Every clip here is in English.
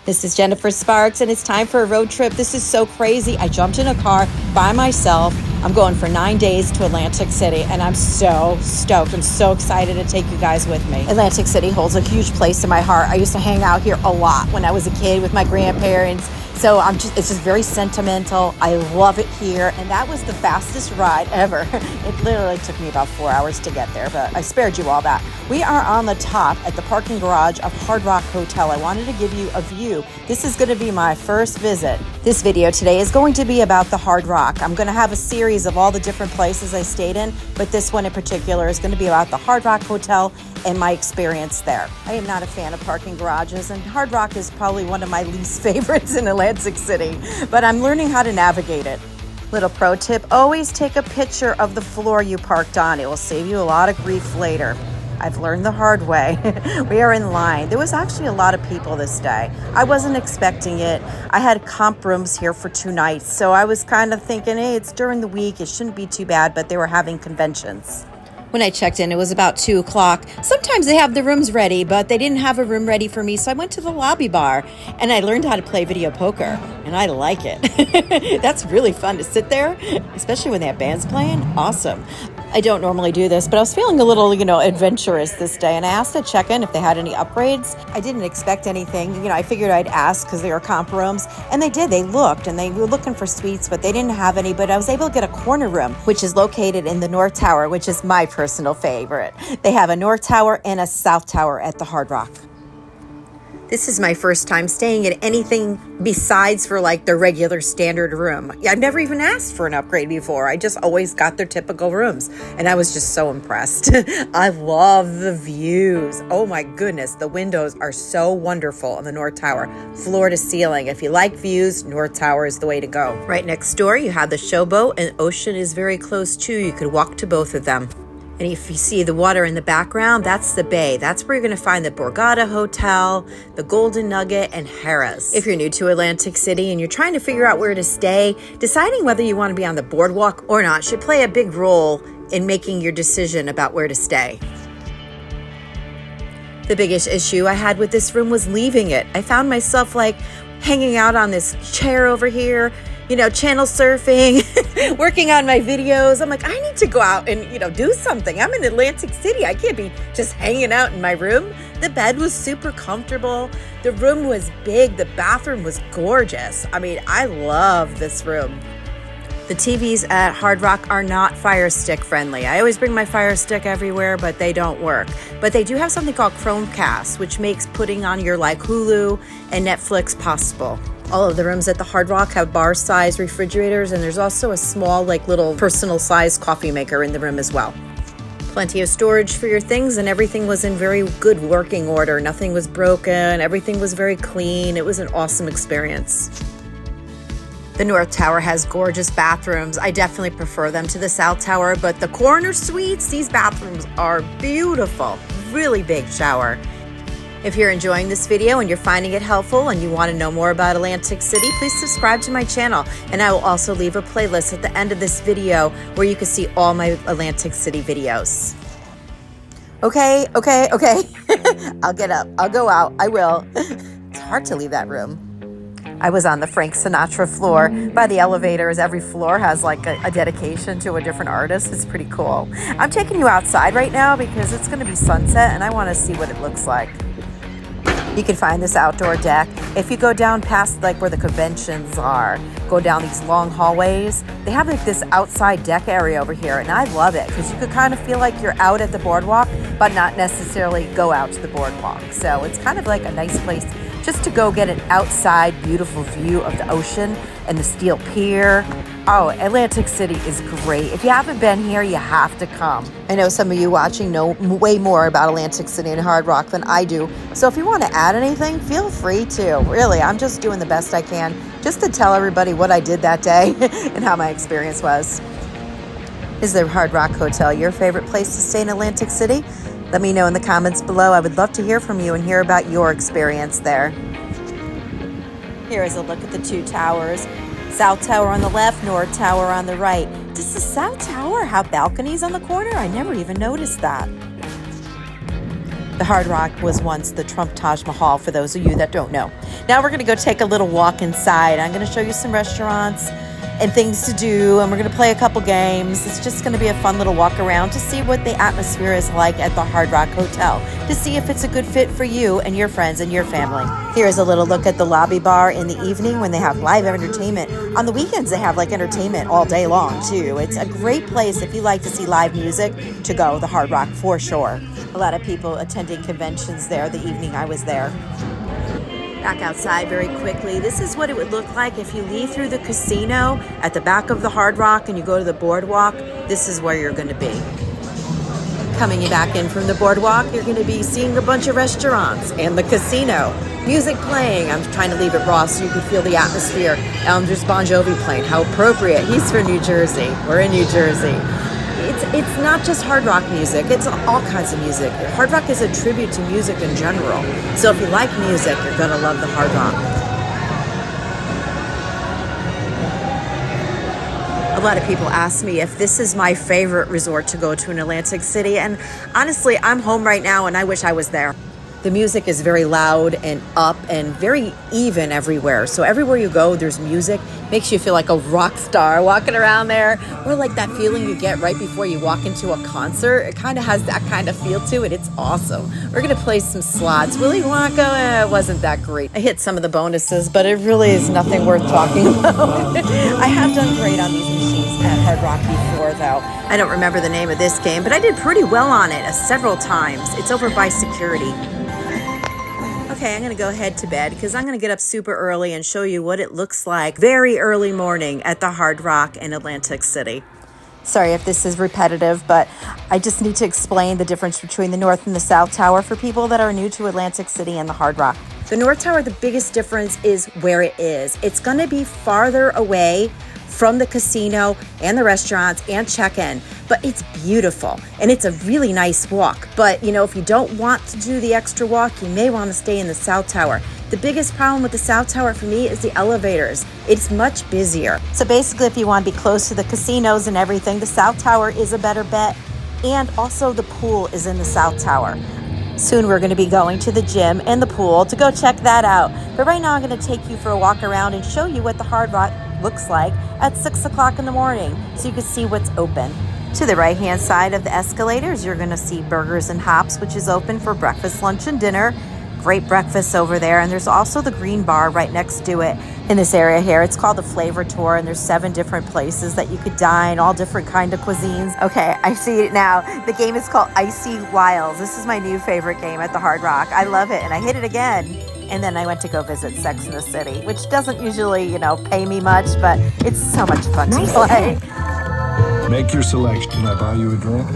This is Jennifer Sparks, and it's time for a road trip. This is so crazy. I jumped in a car by myself. I'm going for 9 days to Atlantic City, and I'm so stoked. I'm so excited to take you guys with me. Atlantic City holds a huge place in my heart. I used to hang out here a lot when I was a kid with my grandparents. So it's just very sentimental. I love it here. And that was the fastest ride ever. It literally took me about 4 hours to get there, but I spared you all that. We are on the top at the parking garage of Hard Rock Hotel. I wanted to give you a view. This is going to be my first visit. This video today is going to be about the Hard Rock. I'm going to have a series of all the different places I stayed in, but this one in particular is going to be about the Hard Rock Hotel and my experience there. I am not a fan of parking garages, and Hard Rock is probably one of my least favorites in Atlantic City, but I'm learning how to navigate it. Little pro tip, always take a picture of the floor you parked on. It will save you a lot of grief later. I've learned the hard way. We are in line. There was actually a lot of people this day. I wasn't expecting it. I had comp rooms here for 2 nights, so I was kind of thinking, hey, it's during the week. It shouldn't be too bad, but they were having conventions. When I checked in, it was about 2 o'clock. Sometimes they have the rooms ready, but they didn't have a room ready for me, so I went to the lobby bar, and I learned how to play video poker, and I like it. That's really fun to sit there, especially when they have bands playing. Awesome. I don't normally do this, but I was feeling a little, adventurous this day, and I asked to check in if they had any upgrades. I didn't expect anything. I figured I'd ask because they were comp rooms, and they did. They looked, and they were looking for suites, but they didn't have any, but I was able to get a corner room, which is located in the North Tower, which is my personal favorite. They have a North Tower and a South Tower at the Hard Rock. This is my first time staying at anything besides for like the regular standard room. I've never even asked for an upgrade before. I just always got their typical rooms, and I was just so impressed. I love the views. Oh my goodness, the windows are so wonderful on the North Tower, floor to ceiling. If you like views, North Tower is the way to go. Right next door, you have the Showboat, and ocean is very close too. You could walk to both of them. And if you see the water in the background, that's the bay. That's where you're going to find the Borgata Hotel, the Golden Nugget, and Harrah's. If you're new to Atlantic City and you're trying to figure out where to stay, deciding whether you want to be on the boardwalk or not should play a big role in making your decision about where to stay. The biggest issue I had with this room was leaving it. I found myself hanging out on this chair over here, channel surfing, working on my videos. I'm like, I need to go out and, do something. I'm in Atlantic City. I can't be just hanging out in my room. The bed was super comfortable. The room was big. The bathroom was gorgeous. I love this room. The TVs at Hard Rock are not Fire Stick friendly. I always bring my Fire Stick everywhere, but they don't work. But they do have something called Chromecast, which makes putting on your Hulu and Netflix possible. All of the rooms at the Hard Rock have bar-sized refrigerators, and there's also a small, little personal-sized coffee maker in the room as well. Plenty of storage for your things, and everything was in very good working order. Nothing was broken. Everything was very clean. It was an awesome experience. The North Tower has gorgeous bathrooms. I definitely prefer them to the South Tower, but the corner suites, these bathrooms are beautiful. Really big shower. If you're enjoying this video and you're finding it helpful and you want to know more about Atlantic City, please subscribe to my channel. And I will also leave a playlist at the end of this video where you can see all my Atlantic City videos. Okay. I'll get up. I'll go out. I will. It's hard to leave that room. I was on the Frank Sinatra floor by the elevators. Every floor has a dedication to a different artist. It's pretty cool. I'm taking you outside right now because it's going to be sunset and I want to see what it looks like. You can find this outdoor deck. If you go down past where the conventions are, go down these long hallways, they have this outside deck area over here, and I love it because you could kind of feel like you're out at the boardwalk, but not necessarily go out to the boardwalk. So it's kind of like a nice place just to go get an outside beautiful view of the ocean and the steel pier. Oh, Atlantic City is great. If you haven't been here, you have to come. I know some of you watching know way more about Atlantic City and Hard Rock than I do. So if you want to add anything, feel free to. Really, I'm just doing the best I can just to tell everybody what I did that day and how my experience was. Is the Hard Rock Hotel your favorite place to stay in Atlantic City? Let me know in the comments below. I would love to hear from you and hear about your experience there. Here is a look at the 2 towers. South Tower on the left, North Tower on the right. Does the South Tower have balconies on the corner? I never even noticed that. The Hard Rock was once the Trump Taj Mahal, for those of you that don't know. Now we're going to go take a little walk inside. I'm going to show you some restaurants and things to do, and we're going to play a couple games. It's just going to be a fun little walk around to see what the atmosphere is like at the Hard Rock Hotel, to see if it's a good fit for you and your friends and your family. Here's a little look at the lobby bar in the evening when they have live entertainment. On the weekends, they have like entertainment all day long too. It's a great place if you like to see live music to go, the Hard Rock for sure. A lot of people attending conventions there the evening I was there. Back outside very quickly. This is what it would look like if you leave through the casino at the back of the Hard Rock and you go to the boardwalk. This is where you're going to be. Coming back in from the boardwalk, you're going to be seeing a bunch of restaurants and the casino. Music playing. I'm trying to leave it raw so you can feel the atmosphere. There's Bon Jovi playing. How appropriate. He's from New Jersey. We're in New Jersey. It's not just hard rock music, it's all kinds of music. Hard rock is a tribute to music in general. So if you like music, you're gonna love the Hard Rock. A lot of people ask me if this is my favorite resort to go to in Atlantic City, and honestly, I'm home right now and I wish I was there. The music is very loud and up and very even everywhere. So everywhere you go, there's music. Makes you feel like a rock star walking around there. Or like that feeling you get right before you walk into a concert. It kind of has that kind of feel to it. It's awesome. We're going to play some slots. Willy Wonka, it wasn't that great. I hit some of the bonuses, but it really is nothing worth talking about. I have done great on these machines at Hard Rock before, though. I don't remember the name of this game, but I did pretty well on it several times. It's over by security. Okay, I'm going to go head to bed because I'm going to get up super early and show you what it looks like very early morning at the Hard Rock in Atlantic City. Sorry if this is repetitive, but I just need to explain the difference between the North and the South Tower for people that are new to Atlantic City and the Hard Rock. The North Tower, the biggest difference is where it is. It's going to be farther away from the casino and the restaurants and check-in, but it's beautiful and it's a really nice walk. But you know, if you don't want to do the extra walk, you may want to stay in the South Tower. The biggest problem with the South Tower for me is the elevators. It's much busier. So basically, if you want to be close to the casinos and everything, the South Tower is a better bet. And also the pool is in the South Tower. Soon we're going to be going to the gym and the pool to go check that out. But right now I'm going to take you for a walk around and show you what the Hard Rock looks like at 6 o'clock in the morning so you can see what's open. To the right hand side of the escalators, you're going to see Burgers and Hops, which is open for breakfast, lunch, and dinner. Great breakfast over there. And there's also the Green Bar right next to it in this area here. It's called the Flavor Tour, and there's 7 different places that you could dine, all different kind of cuisines. Okay, I see it now. The game is called Icy Wiles. This is my new favorite game at the Hard Rock. I love it, and I hit it again. And then I went to go visit Sex in the City, which doesn't usually, pay me much, but it's so much fun to play. Make your selection. Can I buy you a drink?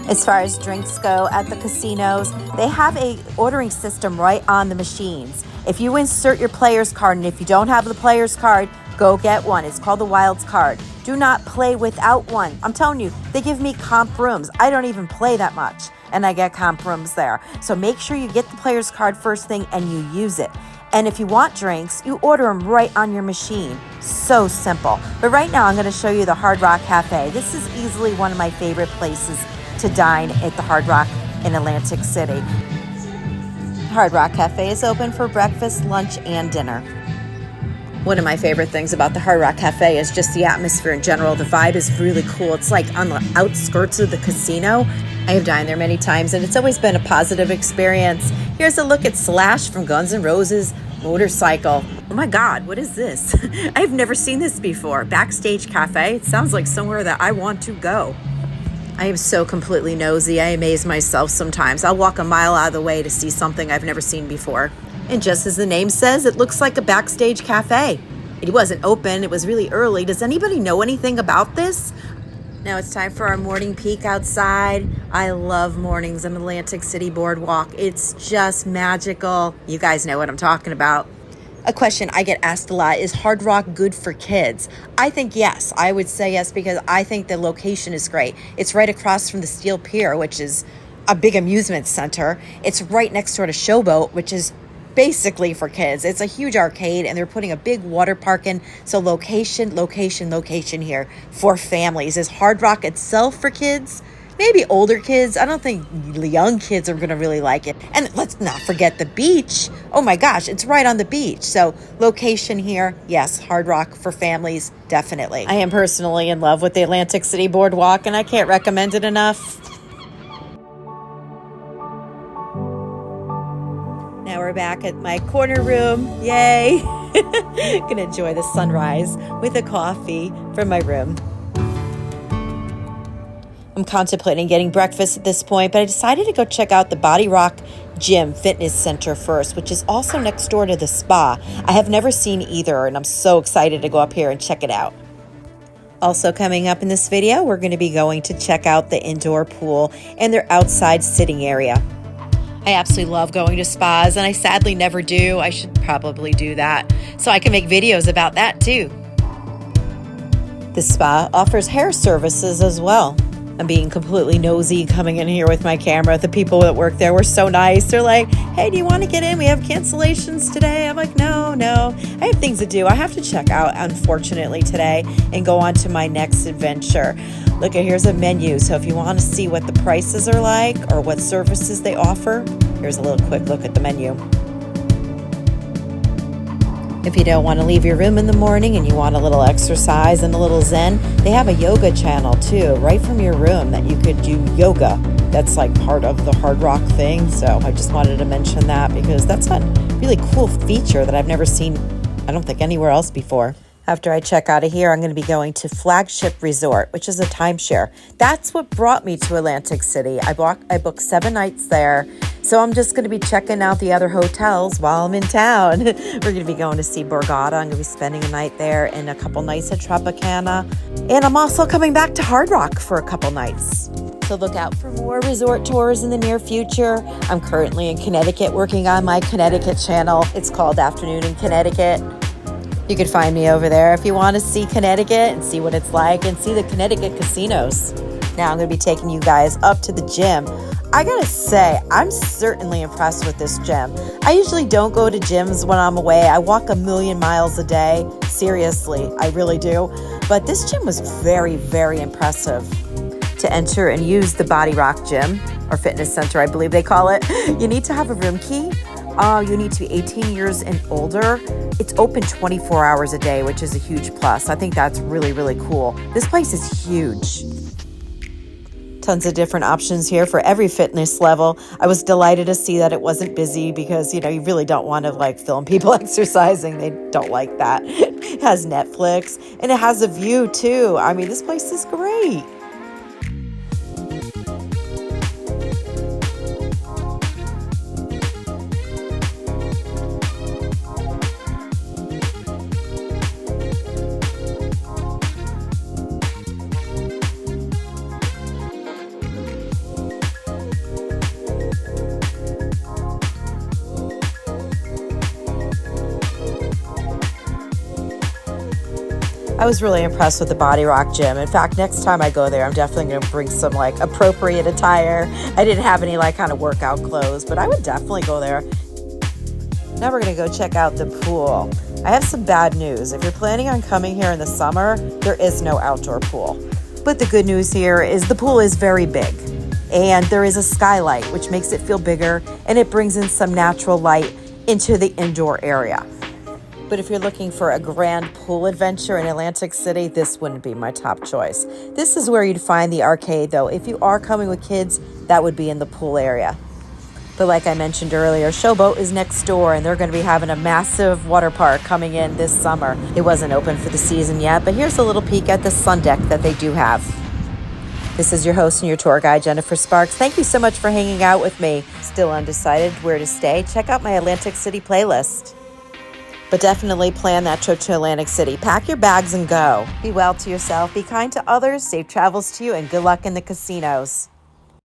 As far as drinks go at the casinos, they have a ordering system right on the machines. If you insert your player's card, and if you don't have the player's card, go get one. It's called the Wilds card. Do not play without one. I'm telling you, they give me comp rooms. I don't even play that much, and I get comp rooms there. So make sure you get the player's card first thing and you use it. And if you want drinks, you order them right on your machine. So simple. But right now, I'm going to show you the Hard Rock Cafe. This is easily one of my favorite places to dine at the Hard Rock in Atlantic City. Hard Rock Cafe is open for breakfast, lunch, and dinner. One of my favorite things about the Hard Rock Cafe is just the atmosphere in general. The vibe is really cool. It's like on the outskirts of the casino. I have dined there many times, and it's always been a positive experience. Here's a look at Slash from Guns N' Roses motorcycle. Oh my God, what is this? I've never seen this before. Backstage Cafe. It sounds like somewhere that I want to go. I am so completely nosy. I amaze myself sometimes. I'll walk a mile out of the way to see something I've never seen before. And just as the name says, it looks like a backstage cafe. It wasn't open. It was really early. Does anybody know anything about this? Now it's time for our morning peek outside. I love mornings on Atlantic City Boardwalk. It's just magical. You guys know what I'm talking about. A question I get asked a lot is Hard Rock good for kids? I think yes. I would say yes because I think the location is great. It's right across from the Steel Pier, which is a big amusement center. It's right next door to Showboat, which is basically for kids. It's a huge arcade, and they're putting a big water park in. So location here for families. Is Hard Rock itself for kids? Maybe older kids. I don't think young kids are going to really like it. And let's not forget the beach. Oh my gosh, it's right on the beach. So location here, yes, Hard Rock for families, definitely. I am personally in love with the Atlantic City Boardwalk, and I can't recommend it enough. Now we're back at my corner room. Yay! Gonna enjoy the sunrise with a coffee from my room. I'm contemplating getting breakfast at this point, but I decided to go check out the Body Rock Gym Fitness Center first, which is also next door to the spa. I have never seen either, and I'm so excited to go up here and check it out. Also coming up in this video, we're going to be going to check out the indoor pool and their outside sitting area. I absolutely love going to spas, and I sadly never do. I should probably do that so I can make videos about that too. The spa offers hair services as well. I'm being completely nosy coming in here with my camera. The people that work there were so nice. They're like, hey, do you want to get in? We have cancellations today. I'm like, no. I have things to do. I have to check out, unfortunately, today and go on to my next adventure. Look, here's a menu. So if you want to see what the prices are like or what services they offer, here's a little quick look at the menu. If you don't want to leave your room in the morning and you want a little exercise and a little zen, they have a yoga channel too, right from your room, that you could do yoga. That's like part of the Hard Rock thing. So I just wanted to mention that because that's a really cool feature that I've never seen, I don't think, anywhere else before. After I check out of here, I'm going to be going to Flagship Resort, which is a timeshare. That's what brought me to Atlantic City. I booked 7 nights there. So I'm just going to be checking out the other hotels while I'm in town. We're going to be going to see Borgata. I'm going to be spending a night there and a couple nights at Tropicana. And I'm also coming back to Hard Rock for a couple nights. So look out for more resort tours in the near future. I'm currently in Connecticut working on my Connecticut channel. It's called Afternoon in Connecticut. You can find me over there if you want to see Connecticut and see what it's like and see the Connecticut casinos. Now I'm going to be taking you guys up to the gym. I gotta say, I'm certainly impressed with this gym. I usually don't go to gyms when I'm away. I walk 1,000,000 miles a day. Seriously, I really do. But this gym was very, very impressive. To enter and use the Body Rock Gym, or fitness center, I believe they call it, you need to have a room key. You need to be 18 years and older. It's open 24 hours a day, which is a huge plus. I think that's really, really cool. This place is huge. Tons of different options here for every fitness level. I was delighted to see that it wasn't busy because, you really don't want to film people exercising. They don't like that. It has Netflix and it has a view too. I mean, this place is great. I was really impressed with the Body Rock Gym. In fact, next time I go there, I'm definitely going to bring some appropriate attire. I didn't have any kind of workout clothes, but I would definitely go there. Now we're going to go check out the pool. I have some bad news. If you're planning on coming here in the summer, there is no outdoor pool. But the good news here is the pool is very big. And there is a skylight, which makes it feel bigger, and it brings in some natural light into the indoor area. But if you're looking for a grand pool adventure in Atlantic City, this wouldn't be my top choice. This is where you'd find the arcade, though. If you are coming with kids, that would be in the pool area. But like I mentioned earlier, Showboat is next door, and they're going to be having a massive water park coming in this summer. It wasn't open for the season yet, but here's a little peek at the sun deck that they do have. This is your host and your tour guide, Jennifer Sparks. Thank you so much for hanging out with me. Still undecided where to stay? Check out my Atlantic City playlist. But definitely plan that trip to Atlantic City. Pack your bags and go. Be well to yourself, be kind to others, safe travels to you, and good luck in the casinos.